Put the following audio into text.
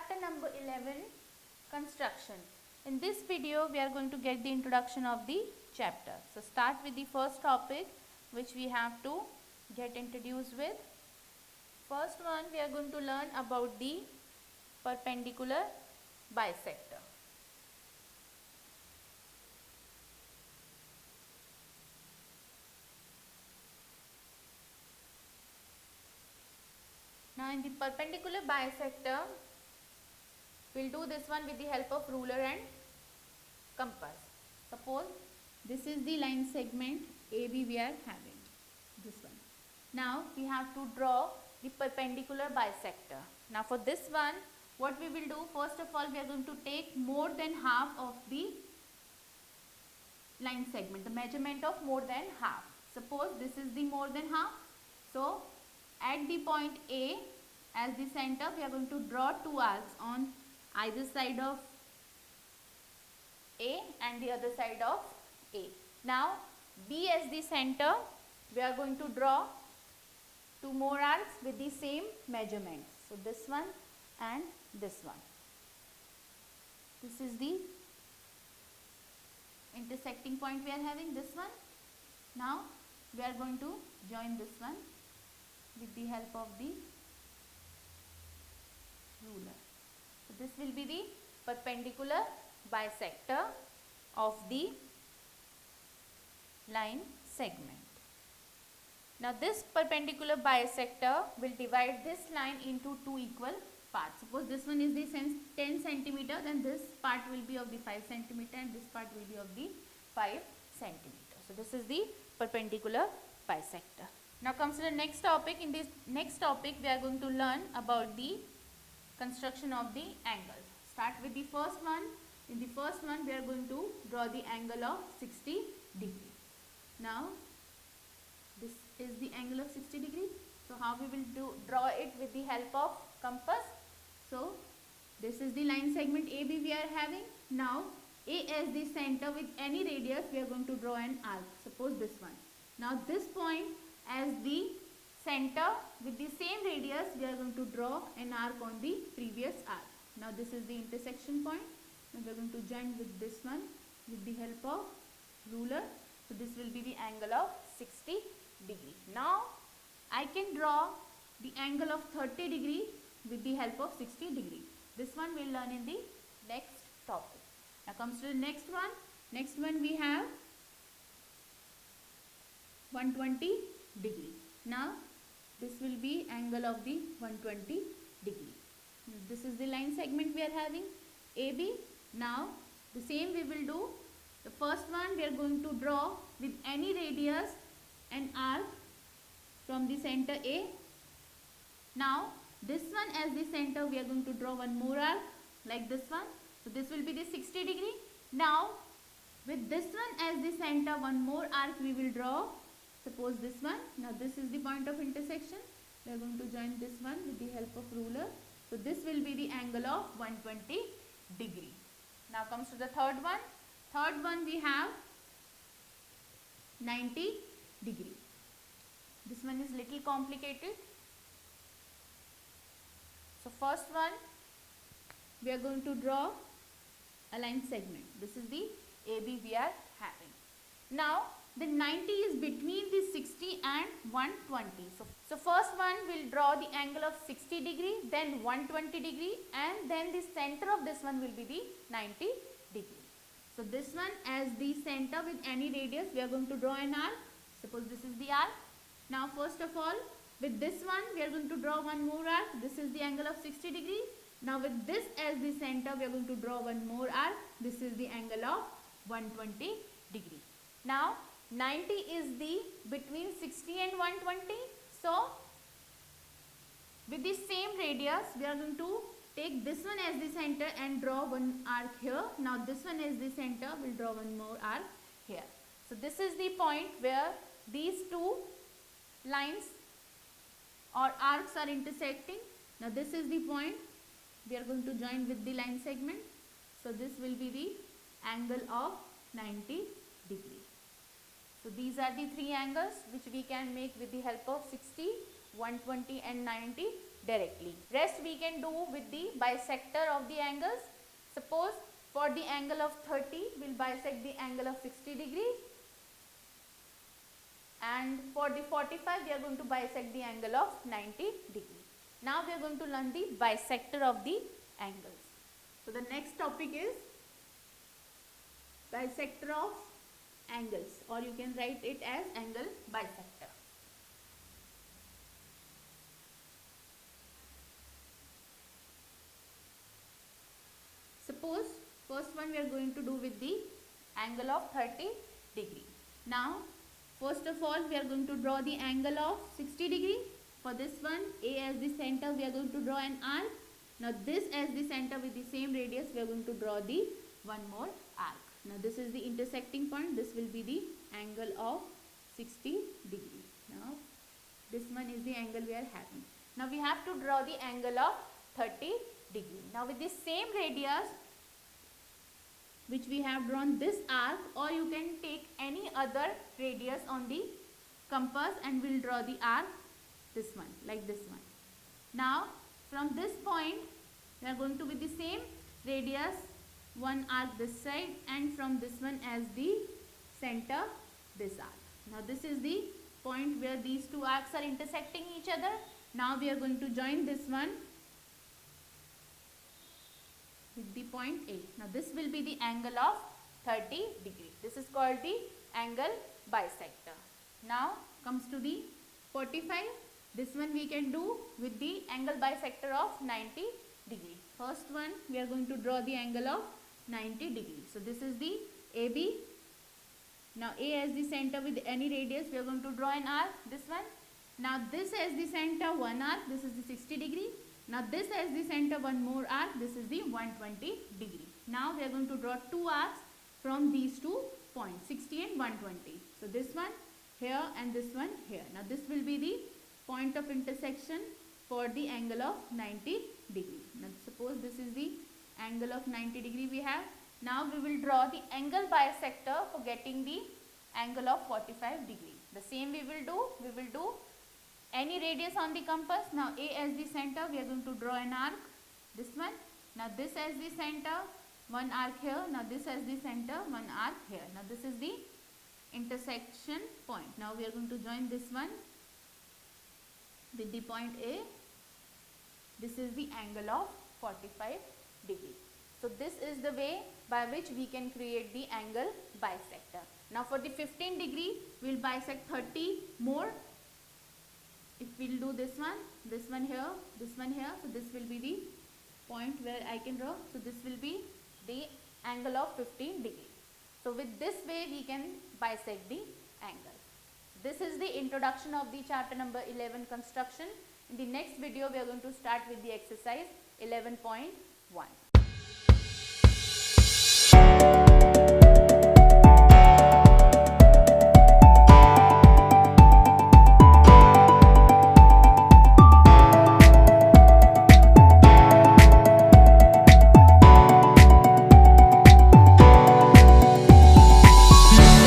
Chapter number 11, Construction. In this video, we are going to get the introduction of the chapter. So, start with the first topic which we have to get introduced with. First one, we are going to learn about the perpendicular bisector. Now, in the perpendicular bisector, we'll do this one with the help of ruler and compass. Suppose this is the line segment AB we are having, this one. Now, we have to draw the perpendicular bisector. Now, for this one, what we will do, first of all, we are going to take more than half of the line segment, the measurement of more than half. Suppose this is the more than half. So, at the point A as the center, we are going to draw two arcs on either side of A and the other side of A. Now, B as the center, we are going to draw two more arcs with the same measurement. So, this one and this one. This is the intersecting point we are having, this one. Now, we are going to join this one with the help of the ruler. So, this will be the perpendicular bisector of the line segment. Now, this perpendicular bisector will divide this line into two equal parts. Suppose this one is the 10 centimeter, then this part will be of the 5 centimeter and this part will be of the 5 centimeter. So, this is the perpendicular bisector. Now, comes to the next topic. In this next topic, we are going to learn about the construction of the angle. Start with the first one. In the first one, we are going to draw the angle of 60 degree. Now, this is the angle of 60 degree. So, how we will draw it with the help of compass. So, this is the line segment AB we are having. Now, A as the center with any radius, we are going to draw an arc. Suppose this one. Now, this point as the center with the same radius, we are going to draw an arc on the previous arc. Now, this is the intersection point. Now, we are going to join with this one with the help of ruler. So, this will be the angle of 60 degree. Now, I can draw the angle of 30 degree with the help of 60 degree. This one we will learn in the next topic. Now, comes to the next one. Next one we have 120 degree. Now, this will be angle of the 120 degree. This is the line segment we are having AB. Now, the same we will do. The first one we are going to draw with any radius an arc from the center A. Now, this one as the center we are going to draw one more arc like this one. So, this will be the 60 degree. Now, with this one as the center one more arc we will draw. Suppose this one. Now, this is the point of intersection. We are going to join this one with the help of ruler. So, this will be the angle of 120 degree. Now, comes to the third one. Third one we have 90 degree. This one is little complicated. So, first one we are going to draw a line segment. This is the AB we are having. Now, the 90 is between the 60 and 120. So first one will draw the angle of 60 degree, then 120 degree, and then the center of this one will be the 90 degree. So this one as the center with any radius, we are going to draw an arc. Suppose this is the arc. Now, first of all, with this one, we are going to draw one more arc. This is the angle of 60 degree. Now, with this as the center, we are going to draw one more arc. This is the angle of 120 degree. Now, 90 is the between 60 and 120. So, with the same radius, we are going to take this one as the center and draw one arc here. Now, this one as the center, we will draw one more arc here. So, this is the point where these two lines or arcs are intersecting. Now, this is the point we are going to join with the line segment. So, this will be the angle of 90 degree. So, these are the three angles which we can make with the help of 60, 120 and 90 directly. Rest we can do with the bisector of the angles. Suppose for the angle of 30, we'll bisect the angle of 60 degree, and for the 45 we are going to bisect the angle of 90 degree. Now we are going to learn the bisector of the angles. So the next topic is bisector of angles, or you can write it as angle bisector. Suppose first one we are going to do with the angle of 30 degree. Now first of all we are going to draw the angle of 60 degree. For this one, A as the center, we are going to draw an arc. Now this as the center with the same radius, we are going to draw the one more arc. Now this is the intersecting point. This will be the angle of 60 degree. Now this one is the angle we are having. Now we have to draw the angle of 30 degree. Now with the same radius which we have drawn this arc, or you can take any other radius on the compass and we'll draw the arc, this one, like this one. Now from this point we are going to with the same radius one arc this side, and from this one as the center this arc. Now this is the point where these two arcs are intersecting each other. Now we are going to join this one with the point A. Now this will be the angle of 30 degree. This is called the angle bisector. Now comes to the 45. This one we can do with the angle bisector of 90 degree. First one we are going to draw the angle of 90 degree. So this is the AB. Now A as the center with any radius, we are going to draw an arc, this one. Now this as the center, one arc, this is the 60 degree. Now this as the center, one more arc, this is the 120 degree. Now we are going to draw two arcs from these 2 points, 60 and 120. So this one here and this one here. Now this will be the point of intersection for the angle of 90 degree. Now suppose this is the angle of 90 degree we have. Now we will draw the angle bisector for getting the angle of 45 degree. The same we will do any radius on the compass. Now A as the center, we are going to draw an arc, this one. Now this as the center, one arc here. Now this as the center, one arc here. Now this is the intersection point. Now we are going to join this one with the point A. This is the angle of 45 degree. So this is the way by which we can create the angle bisector. Now for the 15 degree, we will bisect 30 more. If we will do this one here, this one here, so this will be the point where I can draw. So this will be the angle of 15 degree. So with this way we can bisect the angle. This is the introduction of the chapter number 11 construction. In the next video we are going to start with the exercise 11.1.